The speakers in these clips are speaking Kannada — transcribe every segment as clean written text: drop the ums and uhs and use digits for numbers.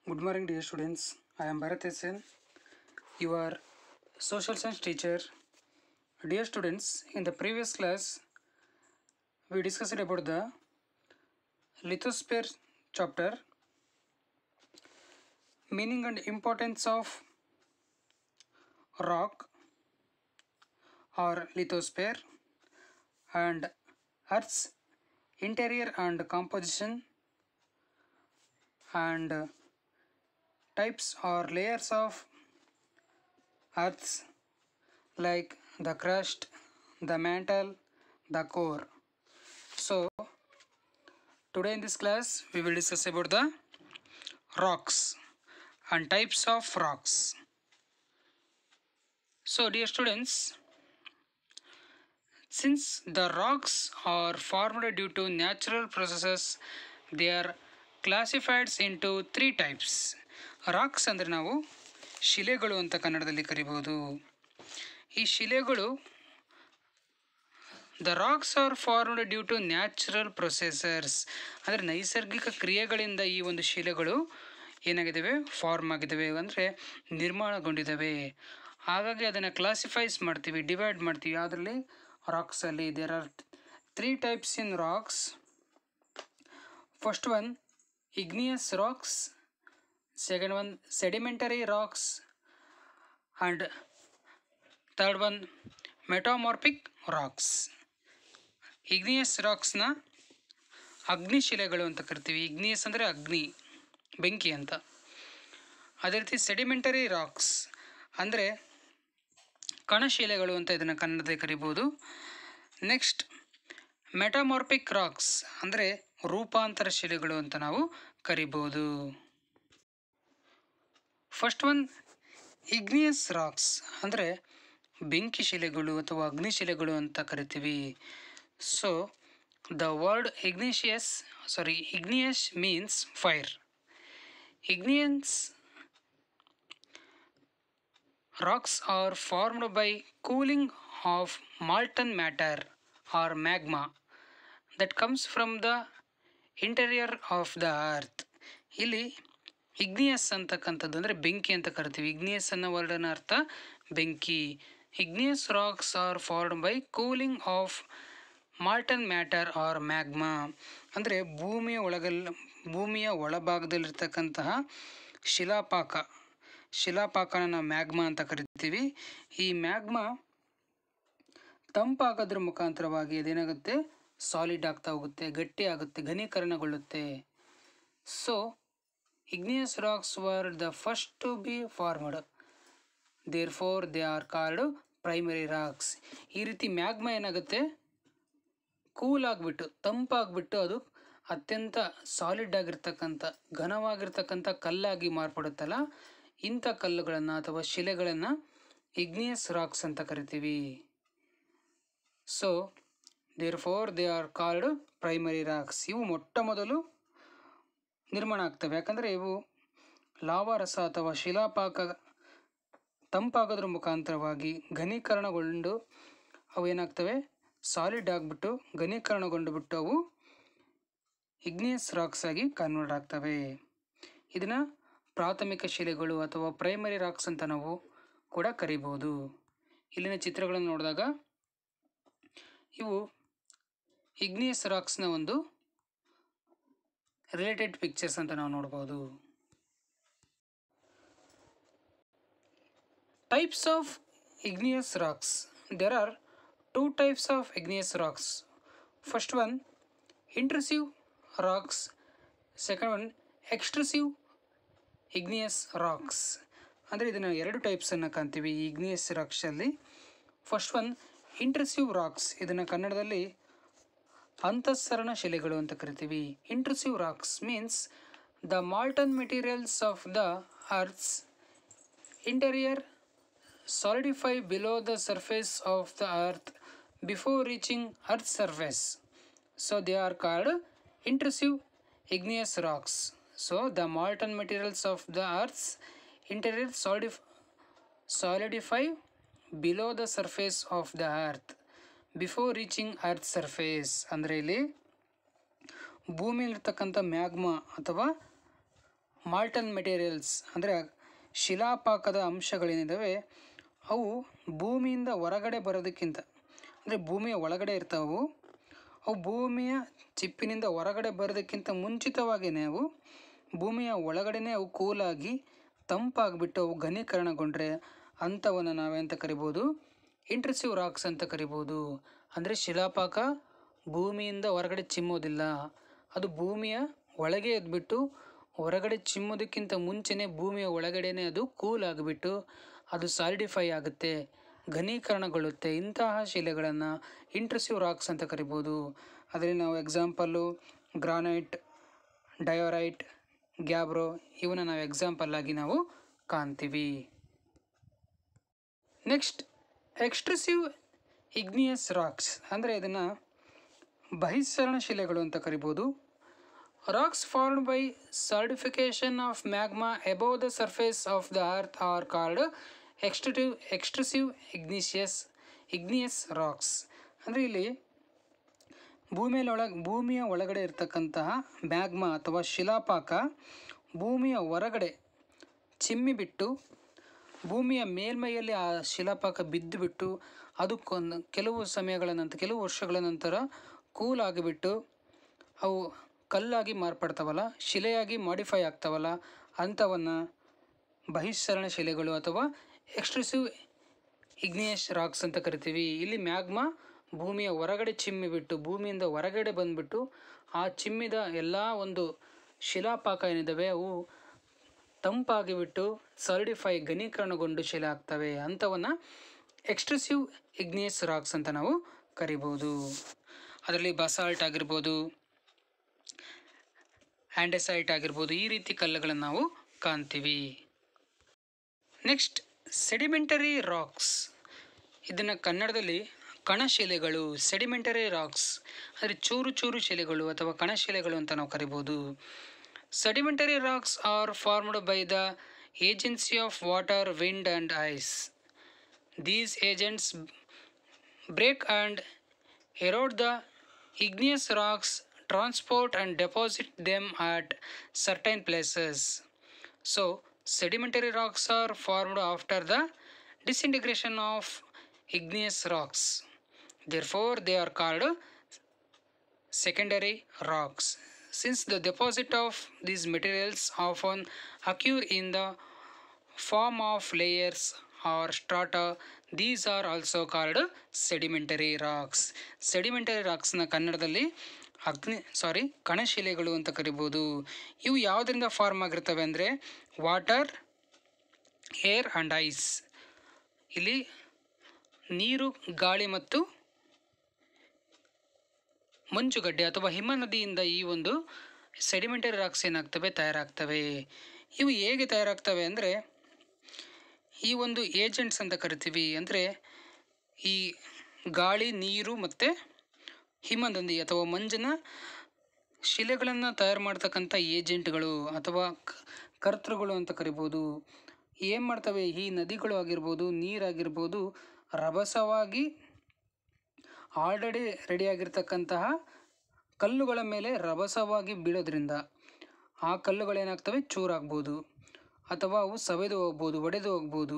Good morning, dear students. I am Bharat SN, your social science teacher. Dear students, in the previous class, we discussed about the lithosphere chapter, meaning and importance of rock or lithosphere, and Earth's interior and composition, and types or layers of Earth's like the crust, the mantle, the core. So today in this class we will discuss about the rocks and types of rocks. So dear students, since the rocks are formed due to natural processes, they are classified into three types. Rocks ಅಂದರೆ ನಾವು ಶಿಲೆಗಳು ಅಂತ ಕನ್ನಡದಲ್ಲಿ ಕರಿಬಹುದು. ಈ ಶಿಲೆಗಳು the rocks are formed due to natural processors, ಅಂದರೆ ನೈಸರ್ಗಿಕ ಕ್ರಿಯೆಗಳಿಂದ ಈ ಒಂದು ಶಿಲೆಗಳು ಏನಾಗಿದ್ದಾವೆ, ಫಾರ್ಮ್ ಆಗಿದ್ದಾವೆ, ಅಂದರೆ ನಿರ್ಮಾಣಗೊಂಡಿದ್ದಾವೆ. ಹಾಗಾಗಿ ಅದನ್ನು ಕ್ಲಾಸಿಫೈಸ್ ಮಾಡ್ತೀವಿ, ಡಿವೈಡ್ ಮಾಡ್ತೀವಿ. ಅದರಲ್ಲಿ ರಾಕ್ಸಲ್ಲಿ there are three types in rocks. First one igneous rocks, second one sedimentary rocks, and third one metamorphic rocks. igneous ರಾಕ್ಸ್ನ ಅಗ್ನಿಶಿಲೆಗಳು ಅಂತ ಕರಿತೀವಿ. igneous ಅಂದರೆ ಅಗ್ನಿ, ಬೆಂಕಿ ಅಂತ. ಅದೇ ರೀತಿ ಸೆಡಿಮೆಂಟರಿ ರಾಕ್ಸ್ ಅಂದರೆ ಕಣಶಿಲೆಗಳು ಅಂತ ಇದನ್ನು ಕನ್ನಡದಲ್ಲಿ ಕರಿಬೋದು. ನೆಕ್ಸ್ಟ್ ಮೆಟಾಮಾರ್ಫಿಕ್ ರಾಕ್ಸ್ ಅಂದರೆ ರೂಪಾಂತರ ಶಿಲೆಗಳು ಅಂತ ನಾವು ಕರಿಬೋದು. ಫಸ್ಟ್ ಒನ್ igneous ರಾಕ್ಸ್ ಅಂದರೆ ಬೆಂಕಿ ಶಿಲೆಗಳು ಅಥವಾ ಅಗ್ನಿಶಿಲೆಗಳು ಅಂತ ಕರಿತೀವಿ. So the word igneous means fire. igneous rocks are formed by cooling of molten matter or magma that comes from the interior of the earth. ಇಲ್ಲಿ igneous ಅಂತಕ್ಕಂಥದ್ದು ಅಂದರೆ ಬೆಂಕಿ ಅಂತ ಕರಿತೀವಿ. igneous ಅನ್ನೋ ವರ್ಡನ ಅರ್ಥ ಬೆಂಕಿ. igneous rocks are formed by cooling of molten matter or magma ಅಂದರೆ ಭೂಮಿಯ ಒಳಭಾಗದಲ್ಲಿರ್ತಕ್ಕಂತಹ ಶಿಲಾಪಾಕನ ನಾವು ಮ್ಯಾಗ್ಮಾ ಅಂತ ಕರಿತೀವಿ. ಈ ಮ್ಯಾಗ್ಮಾ ತಂಪಾಗೋದ್ರ ಮುಖಾಂತರವಾಗಿ ಅದೇನಾಗುತ್ತೆ, ಸಾಲಿಡ್ ಆಗ್ತಾ ಹೋಗುತ್ತೆ, ಗಟ್ಟಿ ಆಗುತ್ತೆ, ಘನೀಕರಣಗೊಳ್ಳುತ್ತೆ. So igneous rocks were the first to be formed, therefore they are called primary rocks. ಈ ರೀತಿ ಮ್ಯಾಗ್ಮಾ ಏನಾಗುತ್ತೆ, ಕೂಲ್ ಆಗಿಬಿಟ್ಟು ತಂಪಾಗ್ಬಿಟ್ಟು ಅದು ಅತ್ಯಂತ ಸಾಲಿಡ್ ಆಗಿರ್ತಕ್ಕಂಥ ಘನವಾಗಿರ್ತಕ್ಕಂಥ ಕಲ್ಲಾಗಿ ಮಾರ್ಪಡುತ್ತಲ್ಲ, ಇಂಥ ಕಲ್ಲುಗಳನ್ನು ಅಥವಾ ಶಿಲೆಗಳನ್ನು igneous ರಾಕ್ಸ್ ಅಂತ ಕರಿತೀವಿ. So therefore they are called primary rocks. ಇವು ಮೊಟ್ಟ ಮೊದಲು ನಿರ್ಮಾಣ ಆಗ್ತವೆ, ಯಾಕಂದರೆ ಇವು ಲಾವಾರಸ ಅಥವಾ ಶಿಲಾಪಾಕ ತಂಪಾಗೋದ್ರ ಮುಖಾಂತರವಾಗಿ ಘನೀಕರಣಗೊಂಡು ಅವು ಏನಾಗ್ತವೆ, ಸಾಲಿಡ್ ಆಗಿಬಿಟ್ಟು ಘನೀಕರಣಗೊಂಡು ಬಿಟ್ಟು ಅವು igneous ರಾಕ್ಸ್ ಆಗಿ ಕನ್ವರ್ಟ್ ಆಗ್ತವೆ. ಇದನ್ನು ಪ್ರಾಥಮಿಕ ಶಿಲೆಗಳು ಅಥವಾ ಪ್ರೈಮರಿ ರಾಕ್ಸ್ ಅಂತ ನಾವು ಕೂಡ ಕರಿಬೋದು. ಇಲ್ಲಿನ ಚಿತ್ರಗಳನ್ನು ನೋಡಿದಾಗ ಇವು igneous ರಾಕ್ಸ್ನ ಒಂದು ರಿಲೇಟೆಡ್ ಪಿಕ್ಚರ್ಸ್ ಅಂತ ನಾವು ನೋಡ್ಬೋದು. Types of igneous rocks. There are two types of igneous rocks. First one intrusive rocks, second one extrusive igneous rocks. ಅಂದರೆ ಇದನ್ನು ಎರಡು ಟೈಪ್ಸನ್ನು ಕಾಣ್ತೀವಿ ಈ igneous ರಾಕ್ಸಲ್ಲಿ. ಫಸ್ಟ್ ಒನ್ ಇಂಟ್ರೂಸಿವ್ ರಾಕ್ಸ್, ಇದನ್ನು ಕನ್ನಡದಲ್ಲಿ ಅಂತಃಸರಣ ಶಿಲೆಗಳು ಅಂತ ಕರಿತೀವಿ. Intrusive rocks means the molten materials of the earth's interior solidify below the surface of the earth before reaching earth surface. So they are called intrusive igneous racks. So the molten materials of the earth's interior solidify below the surface of the earth before reaching earth surface. ಅಂದರೆ ಇಲ್ಲಿ ಭೂಮಿಯಲ್ಲಿರ್ತಕ್ಕಂಥ ಮ್ಯಾಗ್ಮಾ ಅಥವಾ ಮಾಲ್ಟನ್ ಮೆಟೀರಿಯಲ್ಸ್ ಅಂದರೆ ಶಿಲಾಪಾಕದ ಅಂಶಗಳೇನಿದ್ದಾವೆ ಅವು ಭೂಮಿಯಿಂದ ಹೊರಗಡೆ ಬರೋದಕ್ಕಿಂತ ಅಂದರೆ ಭೂಮಿಯ ಒಳಗಡೆ ಇರ್ತಾವೆ. ಅವು ಭೂಮಿಯ ಚಿಪ್ಪಿನಿಂದ ಹೊರಗಡೆ ಬರೋದಕ್ಕಿಂತ ಮುಂಚಿತವಾಗಿಯೇ ಅವು ಭೂಮಿಯ ಒಳಗಡೆನೇ ಅವು ಕೂಲಾಗಿ ತಂಪಾಗಿಬಿಟ್ಟು ಅವು ಘನೀಕರಣಗೊಂಡ್ರೆ ಅಂಥವನ್ನು ನಾವೆಂತ ಕರಿಬೋದು, ಇಂಟ್ರೆಸಿವ್ ರಾಕ್ಸ್ ಅಂತ ಕರಿಬೋದು. ಅಂದರೆ ಶಿಲಾಪಾಕ ಭೂಮಿಯಿಂದ ಹೊರಗಡೆ ಚಿಮ್ಮೋದಿಲ್ಲ, ಅದು ಭೂಮಿಯ ಒಳಗೆ ಎದ್ಬಿಟ್ಟು ಹೊರಗಡೆ ಚಿಮ್ಮೋದಕ್ಕಿಂತ ಮುಂಚೆನೇ ಭೂಮಿಯ ಒಳಗಡೆನೇ ಅದು ಕೂಲ್ ಆಗಿಬಿಟ್ಟು ಅದು ಸಾಲಿಡಿಫೈ ಆಗುತ್ತೆ, ಘನೀಕರಣಗೊಳ್ಳುತ್ತೆ. ಇಂತಹ ಶಿಲೆಗಳನ್ನು ಇಂಟ್ರೆಸಿವ್ ರಾಕ್ಸ್ ಅಂತ ಕರಿಬೋದು. ಅದರಲ್ಲಿ ನಾವು ಎಕ್ಸಾಂಪಲ್ಲು ಗ್ರಾನೈಟ್, ಡಯೋರೈಟ್, ಗ್ಯಾಬ್ರೋ ಇವನ್ನ ನಾವು ಎಕ್ಸಾಂಪಲ್ ಆಗಿ ನಾವು ಕಾಣ್ತೀವಿ. ನೆಕ್ಸ್ಟ್ ಎಕ್ಸ್ಟ್ರೆಸಿವ್ ಇಗ್ನಿಯಸ್ ರಾಕ್ಸ್ ಅಂದರೆ ಇದನ್ನು ಬಹಿಸ್ಸರಣ ಶಿಲೆಗಳು ಅಂತ ಕರಿಬೋದು. Rocks formed by solidification of magma above the surface of the earth are called extrusive igneous rocks. ಅಂದರೆ ಇಲ್ಲಿ ಭೂಮಿಯ ಒಳಗಡೆ ಇರತಕ್ಕಂತಹ ಮ್ಯಾಗ್ಮಾ ಅಥವಾ ಶಿಲಾಪಾಕ ಭೂಮಿಯ ಹೊರಗಡೆ ಚಿಮ್ಮಿಬಿಟ್ಟು ಭೂಮಿಯ ಮೇಲ್ಮೈಯಲ್ಲಿ ಆ ಶಿಲಾಪಾಕ ಬಿದ್ದುಬಿಟ್ಟು ಅದು ಕೆಲವು ಸಮಯಗಳ ನಂತರ, ಕೆಲವು ವರ್ಷಗಳ ನಂತರ ಕೂಲ್ ಆಗಿಬಿಟ್ಟು ಅವು ಕಲ್ಲಾಗಿ ಮಾರ್ಪಡ್ತಾವಲ್ಲ, ಶಿಲೆಯಾಗಿ ಮಾಡಿಫೈ ಆಗ್ತಾವಲ್ಲ, ಅಂಥವನ್ನು ಬಹಿಸ್ಸರಣ ಶಿಲೆಗಳು ಅಥವಾ ಎಕ್ಸ್ಟ್ರೆಸಿವ್ ಇಗ್ನಿಯಸ್ ರಾಕ್ಸ್ ಅಂತ ಕರಿತೀವಿ. ಇಲ್ಲಿ ಮ್ಯಾಗ್ಮಾ ಭೂಮಿಯ ಹೊರಗಡೆ ಚಿಮ್ಮಿಬಿಟ್ಟು ಭೂಮಿಯಿಂದ ಹೊರಗಡೆ ಬಂದುಬಿಟ್ಟು ಆ ಚಿಮ್ಮಿದ ಎಲ್ಲ ಒಂದು ಶಿಲಾಪಾಕ ಏನಿದ್ದಾವೆ ಅವು ತಂಪಾಗಿಬಿಟ್ಟು ಸಾಲಿಡಿಫೈ ಘನೀಕರಣಗೊಂಡು ಶಿಲೆ ಆಗ್ತವೆ. ಅಂಥವನ್ನು ಎಕ್ಸ್ಟ್ರೆಸಿವ್ ಇಗ್ನಿಯಸ್ ರಾಕ್ಸ್ ಅಂತ ನಾವು ಕರಿಬೋದು. ಅದರಲ್ಲಿ ಬಸಾಲ್ಟ್ ಆಗಿರ್ಬೋದು, ಆ್ಯಂಡೆಸೈಟ್ ಆಗಿರ್ಬೋದು, ಈ ರೀತಿ ಕಲ್ಲುಗಳನ್ನು ನಾವು ಕಾಣ್ತೀವಿ. ನೆಕ್ಸ್ಟ್ ಸೆಡಿಮೆಂಟರಿ ರಾಕ್ಸ್, ಇದನ್ನು ಕನ್ನಡದಲ್ಲಿ ಕಣಶಿಲೆಗಳು, ಸೆಡಿಮೆಂಟರಿ ರಾಕ್ಸ್ ಅಂದರೆ ಚೂರು ಚೂರು ಶಿಲೆಗಳು ಅಥವಾ ಕಣಶಿಲೆಗಳು ಅಂತ ನಾವು ಕರಿಬೋದು. Sedimentary racks are formed by the agency of water, wind and ice. These agents break and erode the igneous rocks, transport and deposit them at certain places. So, sedimentary rocks are formed after the disintegration of igneous rocks. Therefore, they are called secondary rocks. Since the deposit of these materials often occur in the form of layers or strata, these are also called sedimentary rocks. Sedimentary ರಾಕ್ಸ್ನ ಕನ್ನಡದಲ್ಲಿ ಕಣಶಿಲೆಗಳು ಅಂತ ಕರಿಬೋದು. ಇವು ಯಾವುದರಿಂದ ಫಾರ್ಮ್ ಆಗಿರ್ತವೆ ಅಂದರೆ ವಾಟರ್, ಏರ್ ಆ್ಯಂಡ್ ಐಸ್. ಇಲ್ಲಿ ನೀರು, ಗಾಳಿ ಮತ್ತು ಮಂಜುಗಡ್ಡೆ ಅಥವಾ ಹಿಮ ನದಿಯಿಂದ ಈ ಒಂದು ಸೆಡಿಮೆಂಟರಿ ರಾಕ್ಸ್ ಏನಾಗ್ತವೆ, ತಯಾರಾಗ್ತವೆ. ಇವು ಹೇಗೆ ತಯಾರಾಗ್ತವೆ ಅಂದರೆ ಈ ಒಂದು ಏಜೆಂಟ್ಸ್ ಅಂತ ಕರಿತೀವಿ. ಅಂದರೆ ಈ ಗಾಳಿ, ನೀರು ಮತ್ತು ಹಿಮನದಿ ಅಥವಾ ಮಂಜಿನ ಶಿಲೆಗಳನ್ನು ತಯಾರು ಮಾಡ್ತಕ್ಕಂಥ ಏಜೆಂಟ್ಗಳು ಅಥವಾ ಕರ್ತೃಗಳು ಅಂತ ಕರಿಬೋದು. ಏನು ಮಾಡ್ತವೆ, ಈ ನದಿಗಳು ಆಗಿರ್ಬೋದು, ನೀರಾಗಿರ್ಬೋದು, ರಭಸವಾಗಿ ಆಲ್ರೆಡಿ ರೆಡಿಯಾಗಿರ್ತಕ್ಕಂತಹ ಕಲ್ಲುಗಳ ಮೇಲೆ ರಭಸವಾಗಿ ಬೀಳೋದ್ರಿಂದ ಆ ಕಲ್ಲುಗಳೇನಾಗ್ತವೆ, ಚೂರಾಗ್ಬೋದು ಅಥವಾ ಅವು ಸವೆದು ಹೋಗ್ಬೋದು, ಒಡೆದು ಹೋಗ್ಬೋದು.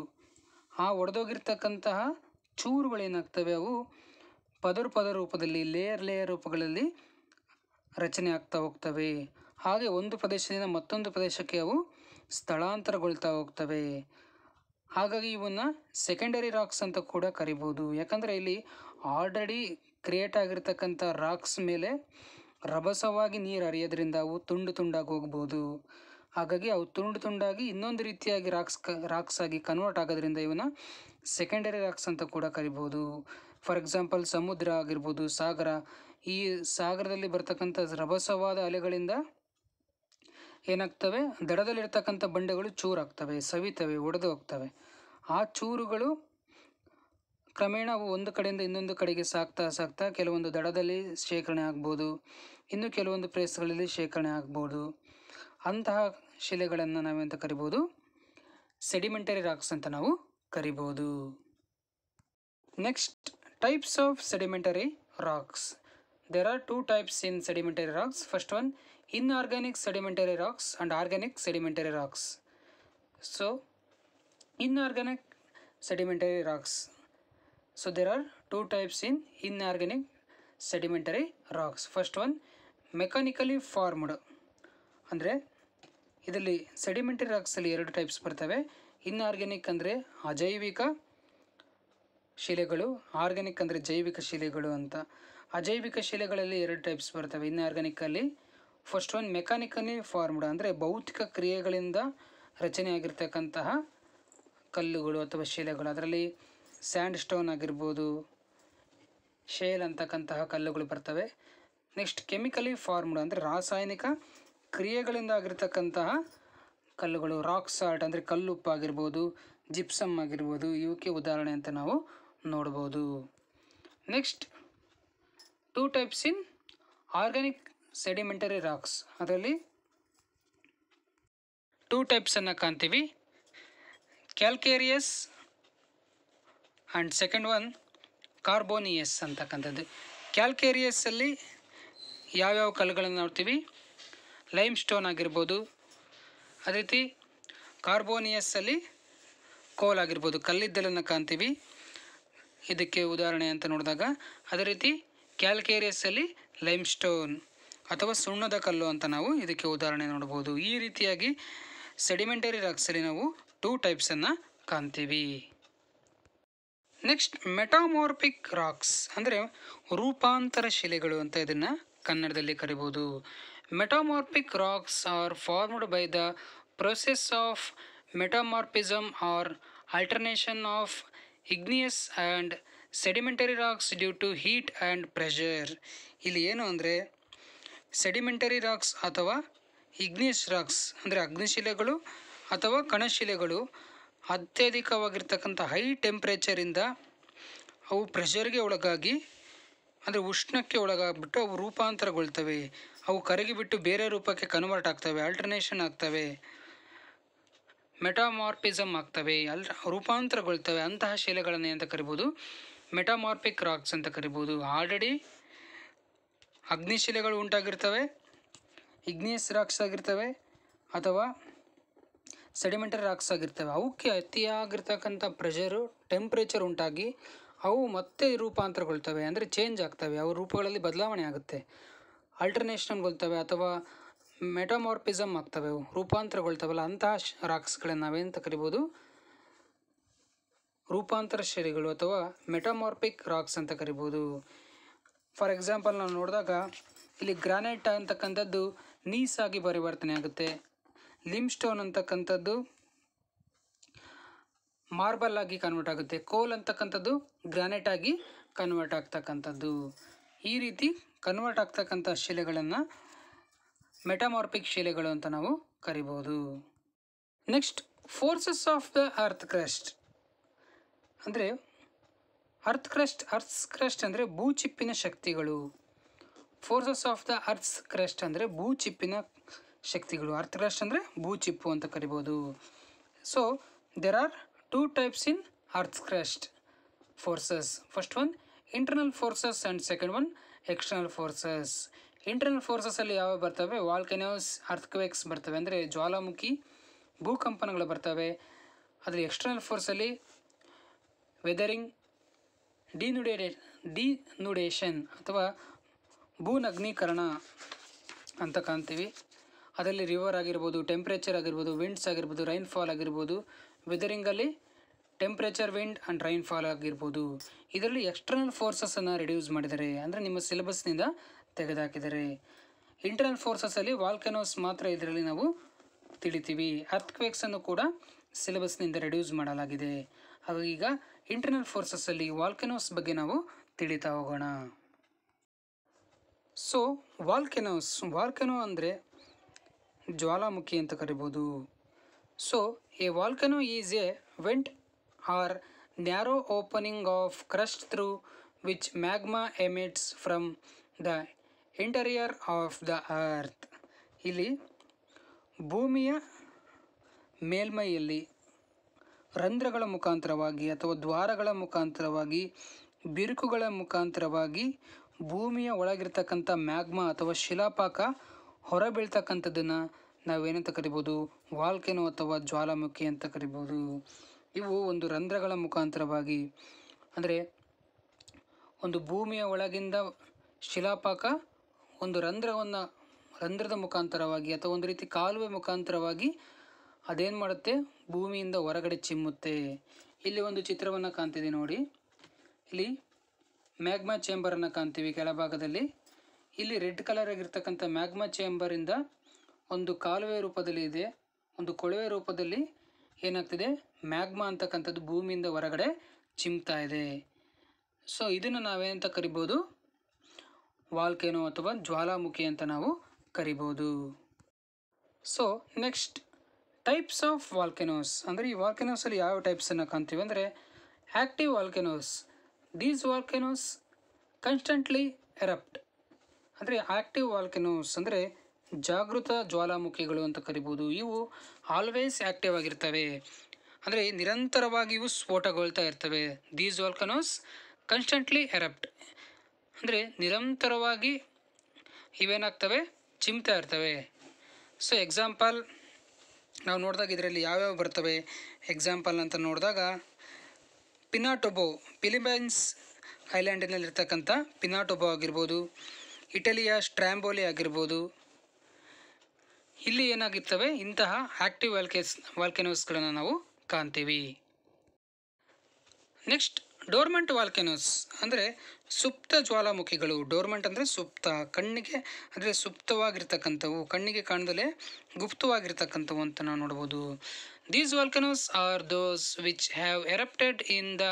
ಆ ಒಡೆದೋಗಿರ್ತಕ್ಕಂತಹ ಚೂರುಗಳೇನಾಗ್ತವೆ ಅವು ಪದರ ರೂಪದಲ್ಲಿ, ಲೇಯರ್ ರೂಪಗಳಲ್ಲಿ ರಚನೆ ಆಗ್ತಾ ಹೋಗ್ತವೆ. ಹಾಗೆ ಒಂದು ಪ್ರದೇಶದಿಂದ ಮತ್ತೊಂದು ಪ್ರದೇಶಕ್ಕೆ ಅವು ಸ್ಥಳಾಂತರಗೊಳ್ತಾ ಹೋಗ್ತವೆ. ಹಾಗಾಗಿ ಇವನ್ನು ಸೆಕೆಂಡರಿ ರಾಕ್ಸ್ ಅಂತ ಕೂಡ ಕರಿಬೋದು. ಯಾಕಂದರೆ ಇಲ್ಲಿ ಆಲ್ರೆಡಿ ಕ್ರಿಯೇಟ್ ಆಗಿರ್ತಕ್ಕಂಥ ರಾಕ್ಸ್ ಮೇಲೆ ರಭಸವಾಗಿ ನೀರು ಹರಿಯೋದ್ರಿಂದ ಅವು ತುಂಡು ತುಂಡಾಗಿ ಹೋಗ್ಬೋದು. ಹಾಗಾಗಿ ಅವು ತುಂಡಾಗಿ ಇನ್ನೊಂದು ರೀತಿಯಾಗಿ ರಾಕ್ಸ್ ಆಗಿ ಕನ್ವರ್ಟ್ ಆಗೋದ್ರಿಂದ ಇವನ್ನ ಸೆಕೆಂಡರಿ ರಾಕ್ಸ್ ಅಂತ ಕೂಡ ಕರಿಬೋದು. ಫಾರ್ ಎಕ್ಸಾಂಪಲ್ ಸಮುದ್ರ ಆಗಿರ್ಬೋದು, ಸಾಗರ. ಈ ಸಾಗರದಲ್ಲಿ ಬರ್ತಕ್ಕಂಥ ರಭಸವಾದ ಅಲೆಗಳಿಂದ ಏನಾಗ್ತವೆ, ದಡದಲ್ಲಿರ್ತಕ್ಕಂಥ ಬಂಡೆಗಳು ಚೂರಾಗ್ತವೆ, ಸವಿತವೆ, ಒಡೆದು ಹೋಗ್ತವೆ. ಆ ಚೂರುಗಳು ಕ್ರಮೇಣ ಅವು ಒಂದು ಕಡೆಯಿಂದ ಇನ್ನೊಂದು ಕಡೆಗೆ ಸಾಗ್ತಾ ಕೆಲವೊಂದು ದಡದಲ್ಲಿ ಶೇಖರಣೆ ಆಗ್ಬೋದು, ಇನ್ನು ಕೆಲವೊಂದು ಪ್ಲೇಸ್ಗಳಲ್ಲಿ ಶೇಖರಣೆ ಆಗ್ಬೋದು. ಅಂತಹ ಶಿಲೆಗಳನ್ನು ನಾವೆಂತ ಕರಿಬೋದು, ಸೆಡಿಮೆಂಟರಿ ರಾಕ್ಸ್ ಅಂತ ನಾವು ಕರಿಬೋದು. Next types of sedimentary rocks. There are 2 types in sedimentary rocks. First one, inorganic sedimentary rocks and organic sedimentary rocks. So inorganic sedimentary rocks. So there are two types in inorganic sedimentary rocks. First one mechanically formed, ಅಂದರೆ ಇದರಲ್ಲಿ ಸೆಡಿಮೆಂಟರಿ ರಾಕ್ಸಲ್ಲಿ ಎರಡು ಟೈಪ್ಸ್ ಬರ್ತವೆ. ಇನ್ಆರ್ಗ್ಯಾನಿಕ್ ಅಂದರೆ ಅಜೈವಿಕ ಶಿಲೆಗಳು, ಆರ್ಗ್ಯಾನಿಕ್ ಅಂದರೆ ಜೈವಿಕ ಶಿಲೆಗಳು ಅಂತ. ಅಜೈವಿಕ ಶಿಲೆಗಳಲ್ಲಿ ಎರಡು ಟೈಪ್ಸ್ ಬರ್ತವೆ ಇನ್ಆರ್ಗ್ಯಾನಿಕ್ಕಲ್ಲಿ. ಫಸ್ಟ್ ಒನ್ ಮೆಕ್ಯಾನಿಕಲಿ ಫಾರ್ಮ್ಡ್, ಅಂದರೆ ಭೌತಿಕ ಕ್ರಿಯೆಗಳಿಂದ ರಚನೆಯಾಗಿರ್ತಕ್ಕಂತಹ ಕಲ್ಲುಗಳು ಅಥವಾ ಶಿಲೆಗಳು. ಅದರಲ್ಲಿ ಸ್ಯಾಂಡ್ ಸ್ಟೋನ್ ಆಗಿರ್ಬೋದು, ಶೇಲ್ ಅಂತಕ್ಕಂತಹ ಕಲ್ಲುಗಳು ಬರ್ತವೆ. ನೆಕ್ಸ್ಟ್ ಕೆಮಿಕಲಿ ಫಾರ್ಮ್ಡ್ ಅಂದರೆ ರಾಸಾಯನಿಕ ಕ್ರಿಯೆಗಳಿಂದ ಆಗಿರ್ತಕ್ಕಂತಹ ಕಲ್ಲುಗಳು. ರಾಕ್ ಸಾಲ್ಟ್ ಅಂದರೆ ಕಲ್ಲುಪ್ಪು ಆಗಿರ್ಬೋದು, ಜಿಪ್ಸಮ್ ಆಗಿರ್ಬೋದು, ಇವಕ್ಕೆ ಉದಾಹರಣೆ ಅಂತ ನಾವು ನೋಡ್ಬೋದು. ನೆಕ್ಸ್ಟ್ ಟೂ ಟೈಪ್ಸ್ ಇನ್ ಆರ್ಗ್ಯಾನಿಕ್ ಸೆಡಿಮೆಂಟರಿ ರಾಕ್ಸ್. ಅದರಲ್ಲಿ ಟೂ ಟೈಪ್ಸನ್ನು ಕಾಣ್ತೀವಿ, ಕ್ಯಾಲ್ಕೇರಿಯಸ್ ಆ್ಯಂಡ್ ಸೆಕೆಂಡ್ ಒನ್ ಕಾರ್ಬೋನಿಯಸ್ ಅಂತಕ್ಕಂಥದ್ದು. ಕ್ಯಾಲ್ಕೇರಿಯಸ್ಸಲ್ಲಿ ಯಾವ್ಯಾವ ಕಲ್ಲುಗಳನ್ನು ನೋಡ್ತೀವಿ, ಲೈಮ್ ಸ್ಟೋನ್ ಆಗಿರ್ಬೋದು. ಅದೇ ರೀತಿ ಕಾರ್ಬೋನಿಯಸ್ಸಲ್ಲಿ ಕೋಲ್ ಆಗಿರ್ಬೋದು, ಕಲ್ಲಿದ್ದಲನ್ನು ಕಾಣ್ತೀವಿ ಇದಕ್ಕೆ ಉದಾಹರಣೆ ಅಂತ ನೋಡಿದಾಗ. ಅದೇ ರೀತಿ ಕ್ಯಾಲ್ಕೇರಿಯಸ್ಸಲ್ಲಿ ಲೈಮ್ ಸ್ಟೋನ್ ಅಥವಾ ಸುಣ್ಣದ ಕಲ್ಲು ಅಂತ ನಾವು ಇದಕ್ಕೆ ಉದಾಹರಣೆ ನೋಡ್ಬೋದು. ಈ ರೀತಿಯಾಗಿ ಸೆಡಿಮೆಂಟರಿ ರಾಕ್ಸಲ್ಲಿ ನಾವು ಟೂ ಟೈಪ್ಸನ್ನು ಕಾಣ್ತೀವಿ. ನೆಕ್ಸ್ಟ್ ಮೆಟಾಮಾರ್ಫಿಕ್ ರಾಕ್ಸ್ ಅಂದರೆ ರೂಪಾಂತರ ಶಿಲೆಗಳು ಅಂತ ಇದನ್ನು ಕನ್ನಡದಲ್ಲಿ ಕರಿಬೋದು. Metamorphic rocks are formed by the process of metamorphism or alternation of igneous and sedimentary rocks due to heat and pressure. ಇಲ್ಲಿ ಏನು ಅಂದರೆ ಸೆಡಿಮೆಂಟರಿ ರಾಕ್ಸ್ ಅಥವಾ ಇಗ್ನಿಯಸ್ ರಾಕ್ಸ್ ಅಂದರೆ ಅಗ್ನಿಶಿಲೆಗಳು ಅಥವಾ ಕಣಶಿಲೆಗಳು ಅತ್ಯಧಿಕವಾಗಿರ್ತಕ್ಕಂಥ ಹೈ ಟೆಂಪ್ರೇಚರಿಂದ ಅವು ಪ್ರೆಷರ್ಗೆ ಒಳಗಾಗಿ ಅಂದರೆ ಉಷ್ಣಕ್ಕೆ ಒಳಗಾಗ್ಬಿಟ್ಟು ಅವು ರೂಪಾಂತರಗೊಳ್ತವೆ. ಅವು ಕರಗಿಬಿಟ್ಟು ಬೇರೆ ರೂಪಕ್ಕೆ ಕನ್ವರ್ಟ್ ಆಗ್ತವೆ, ಆಲ್ಟರ್ನೇಷನ್ ಆಗ್ತವೆ, ಮೆಟಾಮಾರ್ಫಿಸಮ್ ಆಗ್ತವೆ, ರೂಪಾಂತರಗೊಳ್ತವೆ. ಅಂತಹ ಶಿಲೆಗಳನ್ನು ಅಂತ ಕರಿಬೋದು ಮೆಟಾಮಾರ್ಫಿಕ್ ರಾಕ್ಸ್ ಅಂತ ಕರಿಬೋದು. ಆಲ್ರೆಡಿ ಅಗ್ನಿಶಿಲೆಗಳು ಉಂಟಾಗಿರ್ತವೆ, ಇಗ್ನಿಯಸ್ ರಾಕ್ಸ್ ಆಗಿರ್ತವೆ ಅಥವಾ ಸೆಡಿಮೆಂಟರಿ ರಾಕ್ಸ್ ಆಗಿರ್ತವೆ. ಅವಕ್ಕೆ ಅತಿಯಾಗಿರ್ತಕ್ಕಂಥ ಪ್ರೆಷರು ಟೆಂಪ್ರೇಚರ್ ಉಂಟಾಗಿ ಅವು ಮತ್ತೆ ರೂಪಾಂತರಗೊಳ್ತವೆ, ಅಂದರೆ ಚೇಂಜ್ ಆಗ್ತವೆ, ಅವು ರೂಪಗಳಲ್ಲಿ ಬದಲಾವಣೆ ಆಗುತ್ತೆ, ಆಲ್ಟರ್ನೇಷನ್ಗೊಳ್ತವೆ ಅಥವಾ ಮೆಟಾಮಾರ್ಫಿಸಮ್ ಆಗ್ತವೆ, ಅವು ರೂಪಾಂತರಗೊಳ್ತವಲ್ಲ. ಅಂತಹ ರಾಕ್ಸ್ಗಳನ್ನು ನಾವೇಂತ ಕರಿಬೋದು, ರೂಪಾಂತರ ಶಿಲೆಗಳು ಅಥವಾ ಮೆಟಾಮಾರ್ಫಿಕ್ ರಾಕ್ಸ್ ಅಂತ ಕರಿಬೋದು. ಫಾರ್ ಎಕ್ಸಾಂಪಲ್ ನಾವು ನೋಡಿದಾಗ ಇಲ್ಲಿ ಗ್ರಾನೈಟ್ ಅಂತಕ್ಕಂಥದ್ದು ನೀಸಾಗಿ ಪರಿವರ್ತನೆ ಆಗುತ್ತೆ, ಲಿಮ್ ಸ್ಟೋನ್ ಅಂತಕ್ಕಂಥದ್ದು ಮಾರ್ಬಲ್ ಆಗಿ ಕನ್ವರ್ಟ್ ಆಗುತ್ತೆ, ಕೋಲ್ ಅಂತಕ್ಕಂಥದ್ದು ಗ್ರಾನೈಟ್ ಆಗಿ ಕನ್ವರ್ಟ್ ಆಗ್ತಕ್ಕಂಥದ್ದು. ಈ ರೀತಿ ಕನ್ವರ್ಟ್ ಆಗ್ತಕ್ಕಂಥ ಶಿಲೆಗಳನ್ನು ಮೆಟಾಮಾರ್ಫಿಕ್ ಶಿಲೆಗಳು ಅಂತ ನಾವು ಕರಿಬೋದು. Next forces of the earth crust ಅಂದರೆ ಅರ್ತ್ ಕ್ರಸ್ಟ್ ಅಂದರೆ ಭೂಚಿಪ್ಪಿನ ಶಕ್ತಿಗಳು. Forces of the earth crust ಅಂದರೆ ಭೂಚಿಪ್ಪಿನ ಶಕ್ತಿಗಳು. ಅರ್ತ್ ಕ್ರಸ್ಟ್ ಅಂದರೆ ಭೂಚಿಪ್ಪು ಅಂತ ಕರಿಬೋದು. So there are two types in earth crust forces. First one internal forces and second one external forces. Internal ಫೋರ್ಸಸಲ್ಲಿ ಯಾವ ಬರ್ತವೆ, ವಾಲ್ಕೆನೋಸ್, ಅರ್ಥಕ್ವೇಕ್ಸ್ ಬರ್ತವೆ, ಅಂದರೆ ಜ್ವಾಲಾಮುಖಿ ಭೂಕಂಪನಗಳು ಬರ್ತವೆ. ಅದರಲ್ಲಿ ಎಕ್ಸ್ಟರ್ನಲ್ ಫೋರ್ಸಲ್ಲಿ ವೆದರಿಂಗ್, ಡಿನುಡೇಷನ್ ಅಥವಾ ಭೂನಗ್ನೀಕರಣ ಅಂತ ಕಾಣ್ತೀವಿ. ಅದರಲ್ಲಿ ರಿವರ್ ಆಗಿರ್ಬೋದು, ಟೆಂಪ್ರೇಚರ್ ಆಗಿರ್ಬೋದು, ವಿಂಡ್ಸ್ ಆಗಿರ್ಬೋದು, ರೈನ್ಫಾಲ್ ಆಗಿರ್ಬೋದು. ವೆದರಿಂಗಲ್ಲಿ ಟೆಂಪ್ರೇಚರ್, ವಿಂಡ್ ಆ್ಯಂಡ್ ರೈನ್ಫಾಲ್ ಆಗಿರ್ಬೋದು. ಇದರಲ್ಲಿ ಎಕ್ಸ್ಟರ್ನಲ್ ಫೋರ್ಸಸನ್ನು ರಿಡ್ಯೂಸ್ ಮಾಡಿದ್ದಾರೆ, ಅಂದರೆ ನಿಮ್ಮ ಸಿಲೆಬಸ್ನಿಂದ ತೆಗೆದುಹಾಕಿದ್ದಾರೆ. ಇಂಟರ್ನಲ್ ಫೋರ್ಸಸಲ್ಲಿ ವಾಲ್ಕೆನೋಸ್ ಮಾತ್ರ ಇದರಲ್ಲಿ ನಾವು ತಿಳಿತೀವಿ. ಅರ್ಥಕ್ವೇಕ್ಸನ್ನು ಕೂಡ ಸಿಲೆಬಸ್ನಿಂದ ರಿಡ್ಯೂಸ್ ಮಾಡಲಾಗಿದೆ. ಹಾಗಾಗಿ ಈಗ ಇಂಟರ್ನಲ್ ಫೋರ್ಸಸಲ್ಲಿ ವಾಲ್ಕೆನೋಸ್ ಬಗ್ಗೆ ನಾವು ತಿಳಿತಾ ಹೋಗೋಣ. ಸೊ ವಾಲ್ಕೆನೋ ಅಂದರೆ ಜ್ವಾಲಾಮುಖಿ ಅಂತ ಕರಿಬೋದು. So a volcano is a vent or narrow opening of crust through which magma emits from the interior of the earth. ಇಲ್ಲಿ ಭೂಮಿಯ ಮೇಲ್ಮೈಯಲ್ಲಿ ರಂಧ್ರಗಳ ಮುಖಾಂತರವಾಗಿ ಅಥವಾ ದ್ವಾರಗಳ ಮುಖಾಂತರವಾಗಿ, ಬಿರುಕುಗಳ ಮುಖಾಂತರವಾಗಿ ಭೂಮಿಯ ಒಳಗಿರ್ತಕ್ಕಂಥ ಮ್ಯಾಗ್ಮಾ ಅಥವಾ ಶಿಲಾಪಾಕ ಹೊರ ಬೀಳ್ತಕ್ಕಂಥದ್ದನ್ನು ನಾವೇನಂತ ಕರಿಬೋದು, ವಾಲ್ಕೆನೋ ಅಥವಾ ಜ್ವಾಲಾಮುಖಿ ಅಂತ ಕರಿಬೋದು. ಇವು ಒಂದು ರಂಧ್ರಗಳ ಮುಖಾಂತರವಾಗಿ, ಅಂದರೆ ಒಂದು ಭೂಮಿಯ ಒಳಗಿಂದ ಶಿಲಾಪಾಕ ಒಂದು ರಂಧ್ರದ ಮುಖಾಂತರವಾಗಿ ಅಥವಾ ಒಂದು ರೀತಿ ಕಾಲುವೆ ಮುಖಾಂತರವಾಗಿ ಅದೇನು ಮಾಡುತ್ತೆ, ಭೂಮಿಯಿಂದ ಹೊರಗಡೆ ಚಿಮ್ಮುತ್ತೆ. ಇಲ್ಲಿ ಒಂದು ಚಿತ್ರವನ್ನು ಕಾಣ್ತಿದೆ ನೋಡಿ. ಇಲ್ಲಿ ಮ್ಯಾಗ್ಮಾ ಚೇಂಬರನ್ನು ಕಾಣ್ತೀವಿ ಕೆಳಭಾಗದಲ್ಲಿ. ಇಲ್ಲಿ ರೆಡ್ ಕಲರ್ ಆಗಿರ್ತಕ್ಕಂಥ ಮ್ಯಾಗ್ಮಾ ಚೇಂಬರಿಂದ ಒಂದು ಕಾಲುವೆ ರೂಪದಲ್ಲಿ ಇದೆ, ಒಂದು ಕೊಳವೆ ರೂಪದಲ್ಲಿ ಏನಾಗ್ತಿದೆ, ಮ್ಯಾಗ್ಮಾ ಅಂತಕ್ಕಂಥದ್ದು ಭೂಮಿಯಿಂದ ಹೊರಗಡೆ ಚಿಮ್ತಾ ಇದೆ. ಸೊ ಇದನ್ನು ನಾವೇನಂತ ಕರಿಬೋದು, ವಾಲ್ಕೆನೋ ಅಥವಾ ಜ್ವಾಲಾಮುಖಿ ಅಂತ ನಾವು ಕರಿಬೋದು. So next types of volcanoes, ಅಂದರೆ ಈ ವಾಲ್ಕೆನೋಸಲ್ಲಿ ಯಾವ ಟೈಪ್ಸನ್ನು ಕಾಣ್ತೀವಿ ಅಂದರೆ, active volcanoes. These volcanoes constantly erupt. ಅಂದರೆ ಆ್ಯಕ್ಟಿವ್ ವಾಲ್ಕೆನೋಸ್ ಅಂದರೆ ಜಾಗೃತ ಜ್ವಾಲಾಮುಖಿಗಳು ಅಂತ ಕರಿಬೋದು. ಇವು ಆಲ್ವೇಸ್ ಆ್ಯಕ್ಟಿವ್ ಆಗಿರ್ತವೆ, ಅಂದರೆ ನಿರಂತರವಾಗಿ ಇವು ಸ್ಫೋಟಗೊಳ್ತಾ ಇರ್ತವೆ. ದೀಸ್ ವಾಲ್ಕೆನೋಸ್ ಕನ್ಸ್ಟಂಟ್ಲಿ ಎರಪ್ಟ್ ಅಂದರೆ ನಿರಂತರವಾಗಿ ಇವೇನಾಗ್ತವೆ, ಚಿಮ್ತಾ ಇರ್ತವೆ. ಸೊ ಎಕ್ಸಾಂಪಲ್ ನಾವು ನೋಡಿದಾಗ ಇದರಲ್ಲಿ ಯಾವ್ಯಾವ ಬರ್ತವೆ ಎಕ್ಸಾಂಪಲ್ ಅಂತ ನೋಡಿದಾಗ, ಪಿನಾಟೊಬೊ, ಫಿಲಿಪೈನ್ಸ್ ಐಲ್ಯಾಂಡಿನಲ್ಲಿರ್ತಕ್ಕಂಥ ಪಿನಾಟೊಬೊ ಆಗಿರ್ಬೋದು, ಇಟಲಿಯ ಸ್ಟ್ರಾಂಬೋಲಿ ಆಗಿರ್ಬೋದು. ಇಲ್ಲಿ ಏನಾಗಿರ್ತವೆ, ಇಂತಹ ಆ್ಯಕ್ಟಿವ್ ವಾಲ್ಕೆನೋಸ್ಗಳನ್ನು ನಾವು ಕಾಣ್ತೀವಿ. ನೆಕ್ಸ್ಟ್ ಡೋರ್ಮೆಂಟ್ ವಾಲ್ಕೆನೋಸ್ ಅಂದರೆ ಸುಪ್ತ ಜ್ವಾಲಾಮುಖಿಗಳು. ಡೋರ್ಮೆಂಟ್ ಅಂದರೆ ಸುಪ್ತ, ಕಣ್ಣಿಗೆ ಅಂದರೆ ಸುಪ್ತವಾಗಿರ್ತಕ್ಕಂಥವು, ಕಣ್ಣಿಗೆ ಕಾಣದಲೇ ಗುಪ್ತವಾಗಿರ್ತಕ್ಕಂಥವು ಅಂತ ನಾವು ನೋಡ್ಬೋದು. These volcanoes are those which have erupted in the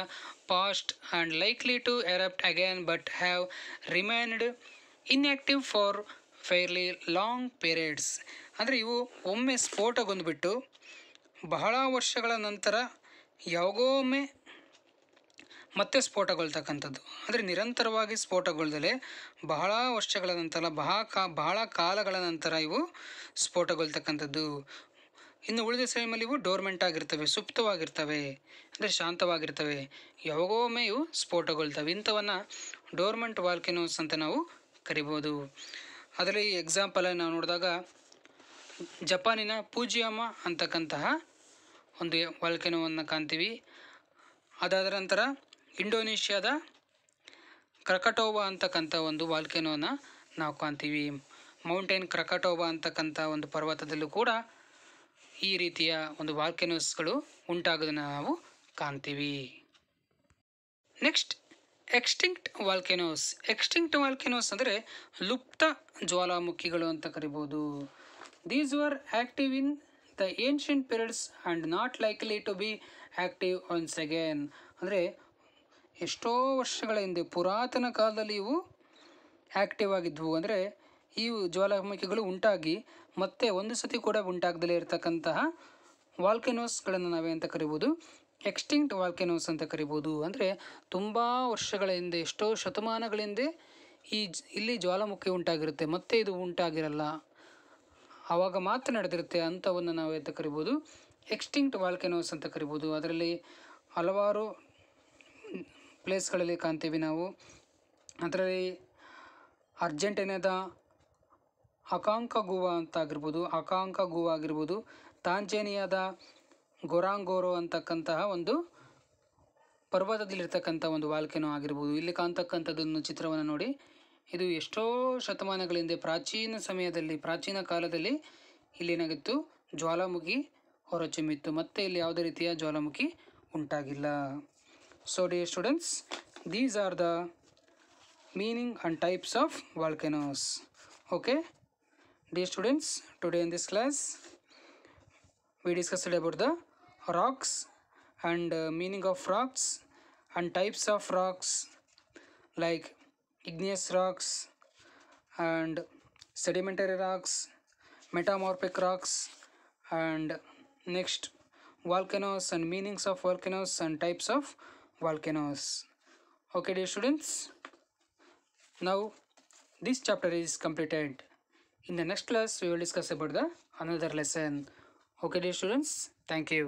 past and likely to erupt again but have remained inactive for fairly long periods. ಅಂದರೆ ಇವು ಒಮ್ಮೆ ಸ್ಫೋಟಗೊಂಡ್ಬಿಟ್ಟು ಬಹಳ ವರ್ಷಗಳ ನಂತರ ಯಾವಾಗೊಮ್ಮೆ ಮತ್ತೆ ಸ್ಫೋಟಗೊಳ್ತಕ್ಕಂಥದ್ದು. ಅಂದರೆ ನಿರಂತರವಾಗಿ ಸ್ಫೋಟಗೊಳ್ದಲೇ ಬಹಳ ವರ್ಷಗಳ ನಂತರ ಬಹಳ ಕಾಲಗಳ ನಂತರ ಇವು ಸ್ಫೋಟಗೊಳ್ತಕ್ಕಂಥದ್ದು. ಇನ್ನು ಉಳಿದ ಟೈಮಲ್ಲಿ ಇವು ಡೋರ್ಮೆಂಟ್ ಆಗಿರ್ತವೆ, ಸುಪ್ತವಾಗಿರ್ತವೆ, ಅಂದರೆ ಶಾಂತವಾಗಿರ್ತವೆ. ಯಾವಾಗೊಮ್ಮೆ ಇವು ಸ್ಫೋಟಗೊಳ್ತವೆ. ಇಂಥವನ್ನು ಡೋರ್ಮೆಂಟ್ ವಾಲ್ಕೆನೋಸ್ ಅಂತ ನಾವು ಕರಿಬೋದು. ಅದರಲ್ಲಿ ಎಕ್ಸಾಂಪಲ್ ನಾವು ನೋಡಿದಾಗ ಜಪಾನಿನ ಫೂಜಿಯಾಮ ಅಂತಕ್ಕಂತಹ ಒಂದು ವಾಲ್ಕೆನೋವನ್ನು ಕಾಣ್ತೀವಿ. ಅದಾದ ನಂತರ ಇಂಡೋನೇಷ್ಯಾದ ಕ್ರಕಟೋವಾ ಅಂತಕ್ಕಂಥ ಒಂದು ವಾಲ್ಕೆನೋನ ನಾವು ಕಾಣ್ತೀವಿ. ಮೌಂಟೇನ್ ಕ್ರಕಟೋವಾ ಅಂತಕ್ಕಂಥ ಒಂದು ಪರ್ವತದಲ್ಲೂ ಕೂಡ ಈ ರೀತಿಯ ಒಂದು ವಾಲ್ಕೆನೋಸ್ಗಳು ಉಂಟಾಗೋದನ್ನು ನಾವು ಕಾಣ್ತೀವಿ. Next extinct volcanoes. Extinct volcanoes ಅಂದರೆ ಲುಪ್ತ ಜ್ವಾಲಾಮುಖಿಗಳು ಅಂತ ಕರಿಬೋದು. These were active in the ancient periods and not likely to be active once again. ಅಂದರೆ ಎಷ್ಟೋ ವರ್ಷಗಳ ಹಿಂದೆ ಪುರಾತನ ಕಾಲದಲ್ಲಿ ಇವು ಆ್ಯಕ್ಟಿವ್ ಆಗಿದ್ವು. ಅಂದರೆ ಈ ಜ್ವಾಲಾಮುಖಿಗಳು ಉಂಟಾಗಿ ಮತ್ತೆ ಒಂದು ಸತಿ ಕೂಡ ಉಂಟಾಗದಲೇ ಇರತಕ್ಕಂತಹ ವಾಲ್ಕೆನೋಸ್ಗಳನ್ನು ನಾವೇ ಅಂತ ಕರಿಬೋದು, ಎಕ್ಸ್ಟಿಂಕ್ಟ್ ವಾಲ್ಕೆನೋಸ್ ಅಂತ ಕರಿಬೋದು. ಅಂದರೆ ತುಂಬ ವರ್ಷಗಳ ಹಿಂದೆ, ಎಷ್ಟೋ ಶತಮಾನಗಳ ಹಿಂದೆ ಇಲ್ಲಿ ಜ್ವಾಲಾಮುಖಿ ಉಂಟಾಗಿರುತ್ತೆ, ಮತ್ತೆ ಇದು ಉಂಟಾಗಿರಲ್ಲ, ಆವಾಗ ಮಾತ್ರ ನಡೆದಿರುತ್ತೆ. ಅಂಥವನ್ನು ನಾವು ಅಂತ ಕರಿಬೋದು ಎಕ್ಸ್ಟಿಂಕ್ಟ್ ವಾಲ್ಕೆನೋಸ್ ಅಂತ ಕರಿಬೋದು. ಅದರಲ್ಲಿ ಹಲವಾರು ಪ್ಲೇಸ್ಗಳಲ್ಲಿ ಕಾಣ್ತೀವಿ ನಾವು. ಅದರಲ್ಲಿ ಅರ್ಜೆಂಟೀನಾದ ಅಕಾಂಕಗುವಾ ಅಂತ ಆಗಿರ್ಬೋದು, ತಾಂಜೇನಿಯಾದ ಗೊರಾಂಗೋರೋ ಅಂತಕ್ಕಂತಹ ಒಂದು ಪರ್ವತದಲ್ಲಿರ್ತಕ್ಕಂಥ ಒಂದು ವಾಲ್ಕೆನೋ ಆಗಿರ್ಬೋದು. ಇಲ್ಲಿ ಕಾಣ್ತಕ್ಕಂಥದ್ದನ್ನು ಚಿತ್ರವನ್ನು ನೋಡಿ. ಇದು ಎಷ್ಟೋ ಶತಮಾನಗಳ ಹಿಂದೆ ಪ್ರಾಚೀನ ಕಾಲದಲ್ಲಿ ಇಲ್ಲೇನಾಗಿತ್ತು, ಜ್ವಾಲಾಮುಖಿ ಹೊರಚಿಮ್ಮಿತ್ತು. ಮತ್ತೆ ಇಲ್ಲಿ ಯಾವುದೇ ರೀತಿಯ ಜ್ವಾಲಾಮುಖಿ ಉಂಟಾಗಿಲ್ಲ. So dear students, these are the meaning and types of volcanoes. Okay, dear students, today in this class we discussed about the rocks and meaning of rocks and types of rocks like igneous rocks and sedimentary rocks, metamorphic rocks, and next volcanoes and meanings of volcanoes and types of volcanoes. Okay, dear students, now this chapter is completed. In the next class we will discuss about the another lesson. Okay, dear students, thank you.